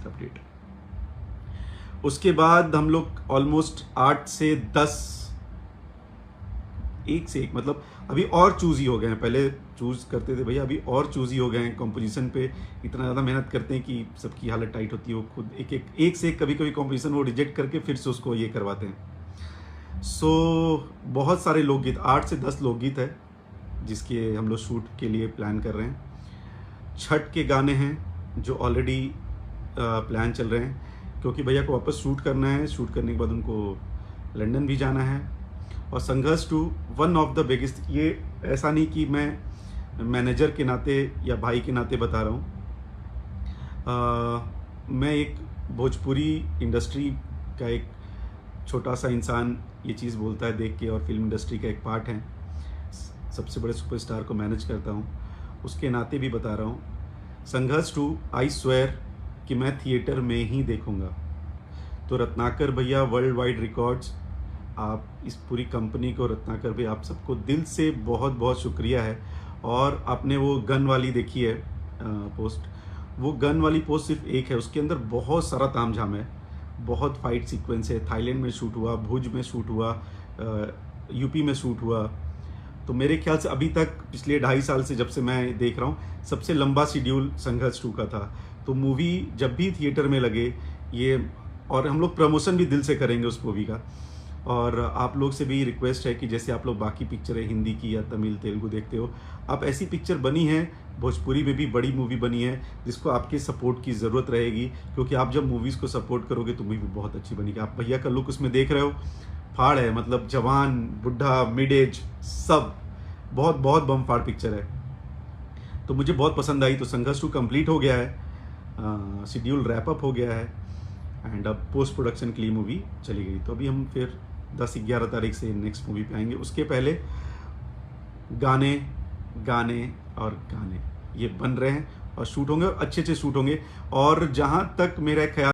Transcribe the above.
Last update. उसके बाद हम लोग ऑलमोस्ट 8 से 10, एक से एक मतलब अभी और चूज़ी हो गए हैं। पहले चूज़ करते थे भैया, अभी और चूज़ी हो गए हैं। कंपोजिशन पे इतना ज़्यादा मेहनत करते हैं कि सबकी हालत टाइट होती है। वो खुद एक से एक कभी कभी कंपोजिशन वो रिजेक्ट करके फिर से उसको ये करवाते हैं। बहुत सारे लोकगीत, 8 से 10 लोकगीत है जिसके हम लोग शूट के लिए प्लान कर रहे हैं। छठ के गाने हैं जो ऑलरेडी प्लान चल रहे हैं, क्योंकि भैया को वापस शूट करना है। शूट करने के बाद उनको लंदन भी जाना है। और संघर्ष 2 वन ऑफ द बिगेस्ट, ये ऐसा नहीं कि मैं मैनेजर के नाते या भाई के नाते बता रहा हूँ। मैं एक भोजपुरी इंडस्ट्री का एक छोटा सा इंसान ये चीज़ बोलता है देख के, और फिल्म इंडस्ट्री का एक पार्ट है। सबसे बड़े सुपरस्टार को मैनेज करता हूँ, उसके नाते भी बता रहा हूँ। संघर्ष 2 आई स्वेयर कि मैं थिएटर में ही देखूँगा। तो रत्नाकर भैया, वर्ल्ड वाइड रिकॉर्ड्स, आप इस पूरी कंपनी को, रत्नाकर भाई, आप सबको दिल से बहुत बहुत शुक्रिया है। और आपने वो गन वाली देखी है पोस्ट, वो गन वाली पोस्ट सिर्फ एक है, उसके अंदर बहुत सारा तामझाम है, बहुत फाइट सीक्वेंस है। थाईलैंड में शूट हुआ, भुज में शूट हुआ, यूपी में शूट हुआ। तो मेरे ख्याल से अभी तक पिछले 2.5 साल से जब से मैं देख रहा हूँ, सबसे लंबा शेड्यूल संघर्ष 2 का था। तो मूवी जब भी थिएटर में लगे ये, और हम लोग प्रमोशन भी दिल से करेंगे उस मूवी का। और आप लोग से भी रिक्वेस्ट है कि जैसे आप लोग बाकी पिक्चरें हिंदी की या तमिल तेलुगु देखते हो, आप ऐसी पिक्चर बनी है, भोजपुरी में भी बड़ी मूवी बनी है जिसको आपके सपोर्ट की ज़रूरत रहेगी। क्योंकि आप जब मूवीज़ को सपोर्ट करोगे तो मूवी भी बहुत अच्छी बनेगी। आप भैया का लुक उसमें देख रहे हो, फाड़ है, मतलब जवान, बुढ़ा, मिड एज, सब बहुत बहुत बम फाड़ पिक्चर है। तो मुझे बहुत पसंद आई। तो संघर्ष 2 कंप्लीट हो गया है, शेड्यूल रैप अप हो गया है, एंड अब पोस्ट प्रोडक्शन के लिए मूवी चली गई। तो अभी हम फिर 10-11 तारीख से नेक्स्ट मूवी पे आएंगे। उसके पहले गाने गाने और गाने ये बन रहे हैं और शूट होंगे, और अच्छे अच्छे शूट होंगे। और जहाँ तक मेरा ख्याल